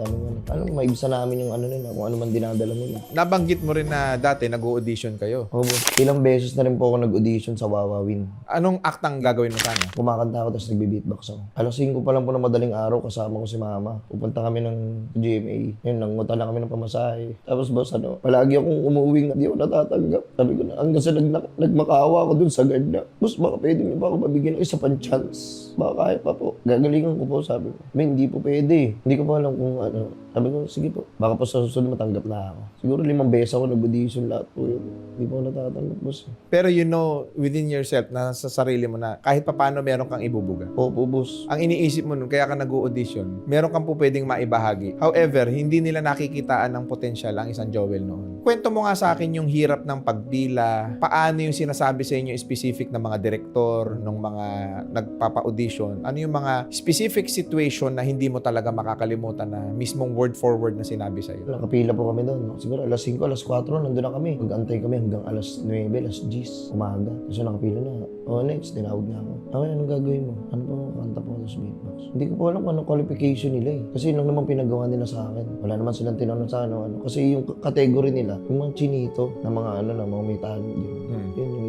daming maibsa namin yung nila, kung ano man dinadala nila. Nabanggit mo rin na dati nag-audition kayo. Oo, boss. Ilang beses na rin po ako nag-audition sa Wawawin. Anong aktang gagawin mo sana? Kumakanta ako tapos nagbe-beatbox ako. Alas 5 pa lang po na madaling araw kasama ko si mama. Pupunta kami ng GMA. Yun, nanguta lang kami ng pamasahe. Tapos boss, palagi akong umuwi nga, di ako natatanggap. Sabi ko na, hanggang sa nagmakawa ako dun sa guard na, boss, baka pwede niyo ba ako mabigyan ng isa pang chance? Baka kaya pa po. Gagalingan ko po, sabi ko. Hindi po pwede. Hindi ko pa alam kung ano. Sabi ko, sige po. Baka po sa susunod matanggap na ako. Siguro 5 beses ako nag-audition lahat po yun. Hindi po ako natatanggap, boss. Pero you know within yourself na sa sarili mo na kahit papaano meron kang ibubuga. Opo, boss. Ang iniisip mo nun, kaya ka nag-audition, meron kang po pwedeng maibahagi. However, hindi nila nakikitaan ng potensyal ang isang Joel noon. Kwento mo nga sa akin yung hirap ng pagpila, paano yung sinasabi sa inyo specific na mga direktor, ng mga nagpapa-audition, ano yung mga specific situation na hindi mo talaga makakalimutan na mismong word for word na sinabi sa'yo. Nakapila po kami doon. Siguro alas 5, alas 4, nandun na kami. Mag-antay kami hanggang alas 9, alas 10, umaga. Kasi nakapila na. Next, tinawag na ako. Anong gagawin mo? Ano po? Kanta po sa beatbox. Hindi ko po alam kung anong qualification nila eh. Kasi yun lang naman pinagawa nila sa akin. Wala naman silang tinanong sa ano. Kasi yung category nila, yung mga chinito, na mga na mga may talent yun.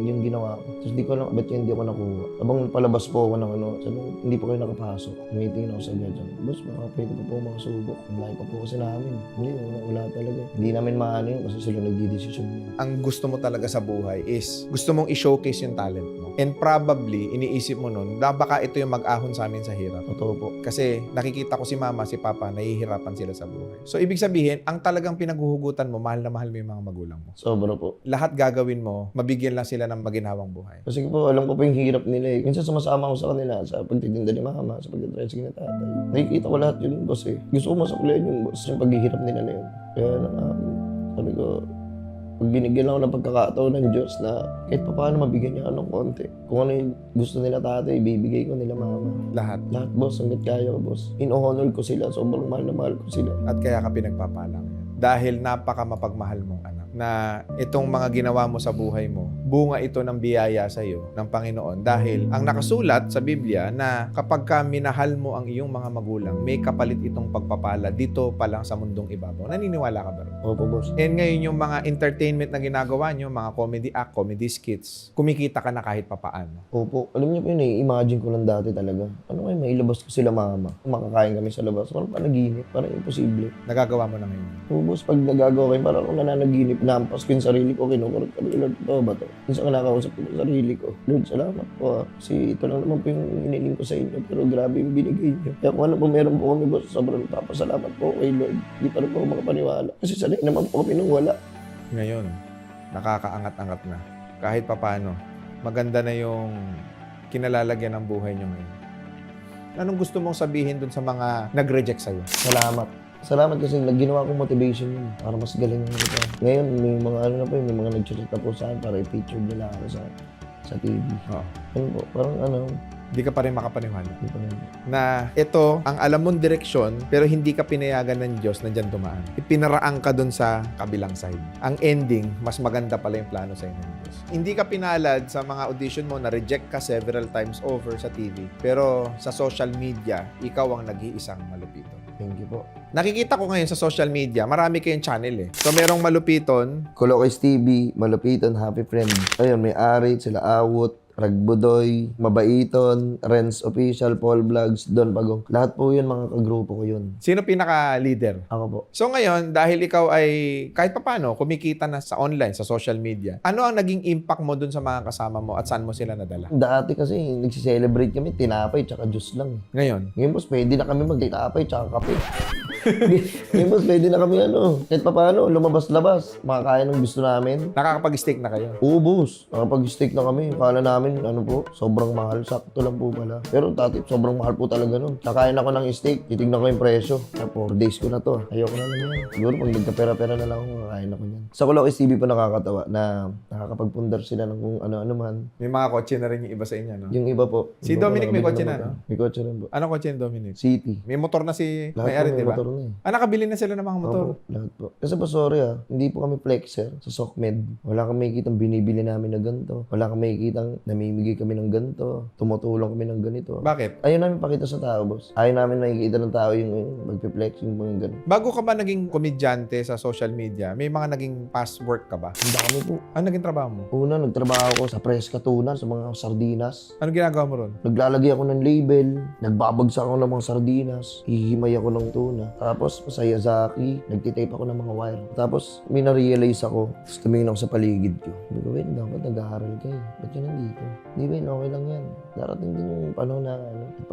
Yung ginawa ko. Tapos di ko alam, ba't hindi ako nakuha? Habang palabas po ako ng sabi ko, hindi pa kayo nakapasok. Tumitingin ako sa gadget. Boss, baka pwede pa po makasubok. Ang layo pa po kasi namin. Hindi, wala talaga. Hindi namin maano yun kasi sila nagdidesisyon yun. Ang gusto mo talaga sa buhay is gusto mong i-showcase yung talent mo. And probably, iniisip mo nun, na baka ito yung mag-ahon sa amin sa hirap. Totoo po. Kasi nakikita ko si mama, si papa, nahihirapan sila sa buhay. So, ibig sabihin, ang talagang pinaghuhugutan mo, mahal na mahal mo yung mga magulang mo. Sobra po. Lahat gagawin mo, mabigyan lang sila ng maginhawang buhay. Kasi po, alam ko po yung hirap nila eh. Minsan sumasama ko sa kanila sa pagtitinda ni mama, sa pagtitricycle ni tatay. Nakikita ko lahat yun, boss eh. Gusto ko masakulayan yung boss, yung paghihirap nila na yun. Kaya sabi ko, pag binigyan lang ako ng pagkakataon ng Diyos na kahit pa paano mabigyan niya ng konti. Kung ano yung gusto nila tatay, ibibigay ko nila mama. Lahat. Lahat, boss, hanggat kaya ko, boss. In-honor ko sila, sobrang mahal na mahal ko sila. At kaya ka pinagpapalang yan. Dahil napaka mapagmahal mong anak. Na itong mga ginawa mo sa buhay mo, bunga ito ng biyaya sa iyo ng Panginoon. Dahil ang nakasulat sa Biblia na kapag ka minahal mo ang iyong mga magulang, may kapalit itong pagpapala dito pa lang sa mundong ibabaw. Naniniwala ka ba rin? Opo, boss. And ngayon yung mga entertainment na ginagawa nyo, mga comedy act, comedy skits, kumikita ka na kahit papaano. Opo. Alam niyo po yun eh, imagine ko lang dati talaga. Ano kayo, mailabas ko sila mama. Makakain kami sa labas. Parang panaginip. Parang imposible. Nagagawa mo na ngayon. Oo, boss, pag nagagawa kayo, parang ako nananaginip, nampas ko yung sarili ko, kinukurot ko, Lord, ito ba ito? Minsan kinakausap ko yung sarili ko. Lord, salamat po. Kasi ito lang naman po yung iniling ko sa inyo, pero grabe yung binigay niyo. Kaya kung ano po meron po kami, boss, sobrang papasalamat po kay Lord. Hindi pa rin po ako makapaniwala. Kasi sanay naman po kami nung wala. Ngayon, nakakaangat-angat na. Kahit papaano, maganda na yung kinalalagyan ng buhay nyo ngayon. Anong gusto mong sabihin dun sa mga nag-reject sa'yo? Salamat. Salamat kasi ginawa kong motivation yun para mas galing yung ito. Ngayon, may mga may mga nag-chat na po sa akin para i-feature nila ako sa TV. Oo. Ano po, parang Hindi ka pa rin makapaniwala. hindi pa rin. Na ito, ang alam mong direksyon, pero hindi ka pinayagan ng Diyos na dyan dumaan. Ipinaraan ka dun sa kabilang side. Ang ending, mas maganda pala yung plano sa inyo ng Diyos. Hindi ka pinalad sa mga audition mo, na-reject ka several times over sa TV. Pero sa social media, ikaw ang nag-iisang malupito. Thank you po. Nakikita ko ngayon sa social media, marami kayong channel eh. So merong malupiton, Colowis TV, Malupiton, Happy Friend. Ayun, may Arit, sila Awot, Ragbudoy, Mabaiton, Renz Official, Paul Vlogs, Don Pagong. Lahat po yun, mga kagrupo ko yun. sino pinaka-leader? Ako po. So ngayon, dahil ikaw ay kahit papano kumikita na sa online, sa social media, ano ang naging impact mo dun sa mga kasama mo at saan mo sila nadala? Dati kasi, nagsiselebrate kami, tinapay, tsaka juice lang. Ngayon, Ngayon, boss, pwede na kami magtinapay, tsaka kape. Ngayon, boss, pwede na kami kahit pa paano, lumabas-labas. Makakain ng gusto namin. nakakapag-steak na kayo. Oo, boss. Nakapag-steak na kami. Kala namin namin, ano po, sobrang mahal. Sakto lang po pala. Pero dati, sobrang mahal po talaga nun. Kakain ako ng steak, titignan ko yung presyo. 4 days ko na to. Ayoko na lang yan. Siguro pag nagkapera-pera na lang ako, kakain ako yan. Sa Kulokis TV po nakakatawa na nakakapagpundar sila ng kung ano-ano man. May mga kotse na rin yung iba sa inyo, no? Yung iba po. Si Iba po, Dominic may nakabili kotse na na, po. no? May kotse rin po. Anong kotse ni Dominic? City. May motor na si Lahat may-ari, po di may ba? motor na eh. Nakabili na sila ng mga motor. Opo, lahat po. Kasi po, sorry hindi po kami flexer sa SOCMED. Wala kang makikitang binibili namin na ganito. Wala kang makikitang namimigay kami ng ganito. Tumutulong kami ng ganito. Bakit? Ayaw namin pakita sa tao, boss. Ayaw namin nakikita ng tao yung magpe-flex, yung mga ganito. Bago ka ba naging komedyante sa social media, may mga naging past work ka ba? Ang dami po. Ano naging trabaho mo? Una, nagtrabaho ako sa Press Katunan, sa mga sardinas. Ano ginagawa mo ron? Naglalagay ako ng label, nagbabagsak ako ng mga sardinas, hihimay ako ng tuna. Tapos, sa Yazaki, nagtitape ako ng mga wire. Tapos, may na-realize ako, tapos tumingin ako sa paligid ko. Sabi ko, wait, dapat nag-aaral ka eh. Ba't ka nandito? Di ba, okay lang yan. Darating din yung panahon na,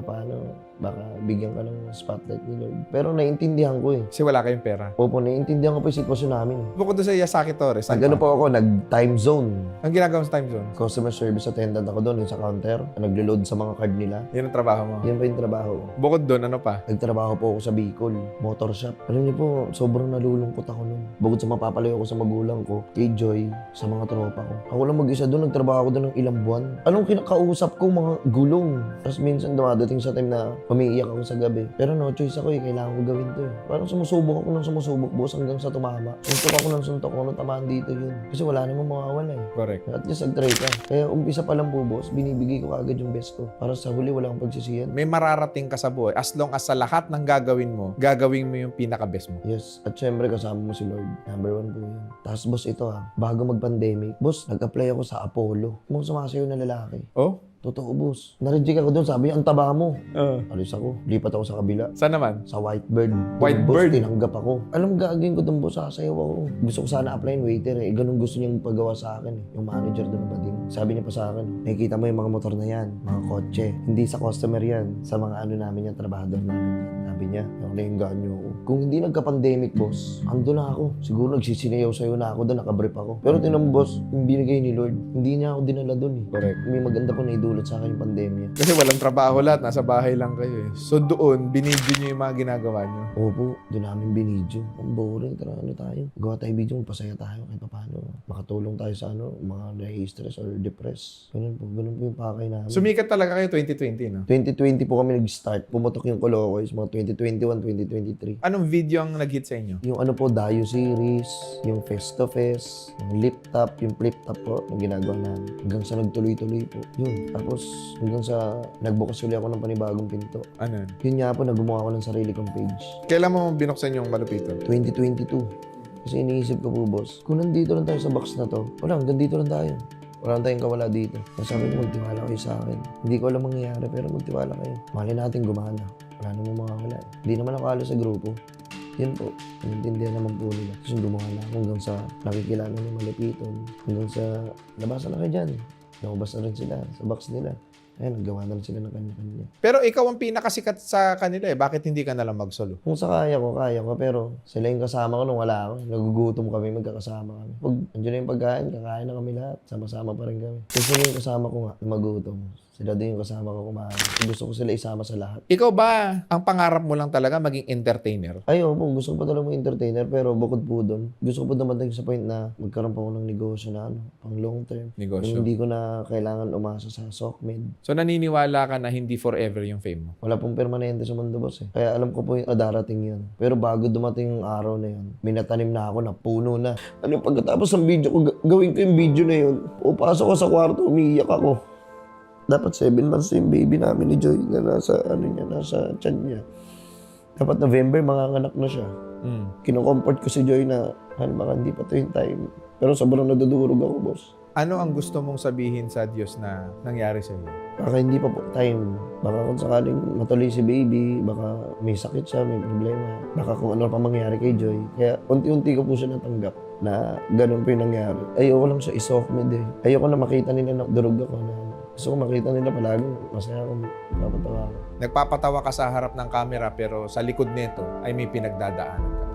paano, baka bigyan ka ng spotlight ni Lord. Pero naiintindihan ko eh. Kasi wala kayong pera. Opo, naiintindihan ko po yung sitwasyon namin. Bukod doon sa Yasaki Torres, Nag-ano po ako, nag-time zone. ang ginagawa mo sa time zone? Customer service attendant ako doon, yung sa counter. Naglo-load sa mga card nila. Yan ang trabaho mo. Yan pa yung trabaho ko. Bukod doon, ano pa? Nagtrabaho po ako sa Bicol, motor shop. Alam niyo po, sobrang nalulungkot ako nun. Bukod sa mapapalayo ako sa magulang ko, kay Joy, sa mga tropa ko. Ako lang mag-isa doon, nagtrabaho ako doon ng ilang buwan. Anong kinakausap ko, mga gulong. Tapos minsan dumadating sa time na umiiyak ako sa gabi. Pero no choice ako eh, kailangan ko gawin to eh. Parang sumusubok ako ng sumusubok, boss, hanggang sa tumama. Suntok ako ng suntok, kung ano tamaan dito yun. Kasi wala namang mawawala eh. Correct. At least nag-try ka. Kaya umpisa pa lang po, boss, binibigay ko agad yung best ko. Para sa huli, wala akong pagsisiyan. May mararating ka sa buhay. As long as sa lahat ng gagawin mo yung pinaka-best mo. Yes. At syempre, kasama mo si Lord. Number 1 po yun. Tapos, boss, ito bago mag-pandemic, boss, nag-apply ako sa Apollo. Mga sumasayo na lalaki. Oh? Totoo, boss. Na-reject ako doon. Sabi niya, ang taba mo. Alis ako. Lipat ako sa kabila. Saan naman? Sa Whitebird. Whitebird? Boss, tinanggap ako. Alam, gagawin ko doon, boss. Sasayaw ako. Gusto ko sana applyin waiter eh. Ganun gusto niyang pagawa sa akin eh. Yung manager doon na bading. Sabi niya pa sa akin, nakikita mo yung mga motor na yan, mga kotse. Hindi sa customer yan. Sa mga ano namin yan, trabahador namin yan. Sabi niya, yung nainggan niyo ako. Kung hindi nagka-pandemic, boss, ando na ako. Siguro nagsisinayaw sa'yo na ako doon, nakabrief ako. Pero tinan mo, boss, yung binigay ni Lord, hindi niya ako dinala doon eh. Correct. May maganda po na idulot sa akin yung pandemya. Kasi walang trabaho lahat. Nasa bahay lang kayo eh. So doon, binidyo nyo yung mga ginagawa nyo. Opo, doon namin binidyo. Ang boring, tara ano tayo. Gawa tayo video, magpasaya tayo kahit paano. Makatulong tayo sa mga na-stress or depressed. Ganun po yung pakay namin. Sumikat talaga kayo 2020, no? 2020 po kami nag-start. Pumutok yung Colocos, mga 2021, 2023. Anong video ang nag-hit sa inyo? Yung ano po, Dayo series, yung Face to Face, yung lip tap, yung flip tap po, yung ginagawa namin. Hanggang sa nagtuloy-tuloy po. Yun. Tapos, hanggang sa nagbukas uli ako ng panibagong pinto. Ano yun? Yun nga po, naggumawa ako ng sarili kong page. Kailan mo binuksan yung Malupito? 2022. Kasi iniisip ko po, boss, kung nandito lang tayo sa box na to, wala, hanggang dito lang tayo. Wala tayong kawala dito. Kaya sabi ko, magtiwala kayo sa akin. Hindi ko alam mangyayari, pero magtiwala kayo. Mali natin gumana. Wala namang makakala. Hindi naman ako kalo sa grupo. Yun po, naintindihan naman po nila. Kasi gumana ako hanggang sa nakikilala ni Malapiton. Hanggang sa labasan na kayo dyan. Nakabas na rin sila sa box nila. Ayun, naggawa na rin sila ng kanya-kanya. Pero ikaw ang pinakasikat sa kanila eh. Bakit hindi ka nalang mag-solo? Kung sa kaya ko. Pero sila yung kasama ko nung wala ako. Nagugutom kami, magkakasama kami. Pag andyan na yung pagkain, kakain na kami lahat. Sama-sama pa rin kami. Kasi sila yung kasama ko nga, na magutom. Sila din yung kasama ko kumain. Gusto ko sila isama sa lahat. Ikaw ba, ang pangarap mo lang talaga maging entertainer? Ay, opo, gusto ko pa talaga mag-entertainer, pero bukod po doon, gusto ko pa dumating sa point na magkaroon pa ako ng negosyo na pang long term. Negosyo. Yung hindi ko na kailangan umasa sa SOCMED. So naniniwala ka na hindi forever yung fame mo? Wala pong permanente sa mundo, boss eh. Kaya alam ko po yung darating yun. Pero bago dumating yung araw na yun, minatanim na ako na puno na. Ano pagkatapos ng video ko, gawin ko yung video na yun. Pupasok ko sa kwarto, umiiyak ako. Dapat 7 months yung baby namin ni Joy na nasa tiyan niya. Dapat November, manganganak na siya. Kino-comfort ko si Joy na, baka hindi pa to yung time. Pero sobrang nadudurog ako, boss. Ano ang gusto mong sabihin sa Diyos na nangyari sa iyo? Baka hindi pa po time. Baka kung sakaling matuloy si baby, baka may sakit siya, may problema. Baka kung ano pa mangyari kay Joy. Kaya unti-unti ko po siya natanggap na ganun po yung nangyari. Ayoko lang siya isokmed eh. Ayoko na makita nila na durog ako na gusto ko makita nila palagi masaya akong napatawa ako. Nagpapatawa ka sa harap ng camera pero sa likod nito ay may pinagdadaanan ka.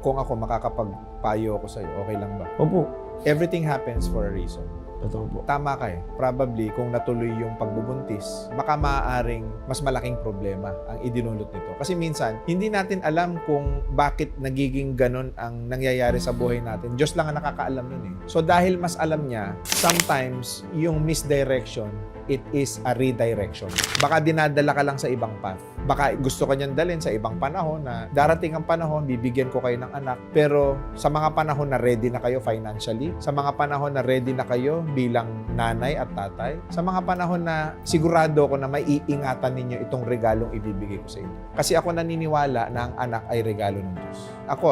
Kung ako makakapagpayo ako sa'yo, okay lang ba? Opo, everything happens for a reason. Totoo po. Tama ka eh. Probably, kung natuloy yung pagbubuntis, baka maaaring mas malaking problema ang idinulot nito. Kasi minsan, hindi natin alam kung bakit nagiging ganon ang nangyayari sa buhay natin. Diyos lang ang nakakaalam yun eh. So dahil mas alam niya, sometimes yung misdirection, it is a redirection. Baka dinadala ka lang sa ibang path. Baka gusto ka niyang dalhin sa ibang panahon na darating ang panahon, bibigyan ko kayo ng anak. Pero sa mga panahon na ready na kayo financially, sa mga panahon na ready na kayo bilang nanay at tatay, sa mga panahon na sigurado ko na may iingatan ninyo itong regalong ibibigay ko sa inyo. Kasi ako naniniwala na ang anak ay regalo ng Diyos. Ako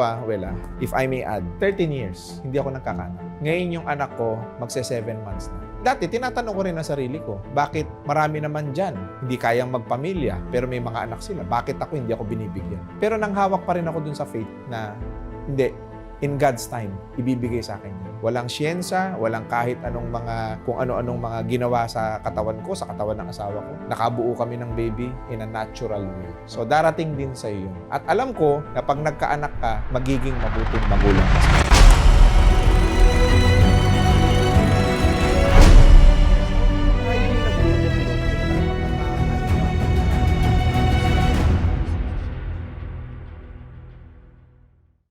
if I may add, 13 years, hindi ako nagkakanak. Ngayon yung anak ko, magse 7 months na. Dati, tinatanong ko rin ang sarili ko, bakit marami naman dyan, hindi kayang magpamilya, pero may mga anak sila. Bakit ako hindi ako binibigyan? Pero nanghawak pa rin ako dun sa faith na, hindi, in God's time, ibibigay sa akin yun. Walang siyensa, walang kahit anong kung ano-anong mga ginawa sa katawan ko, sa katawan ng asawa ko. Nakabuo kami ng baby in a natural way. So, darating din sa iyo yun. At alam ko na pag nagkaanak ka, magiging mabuting magulang ka sa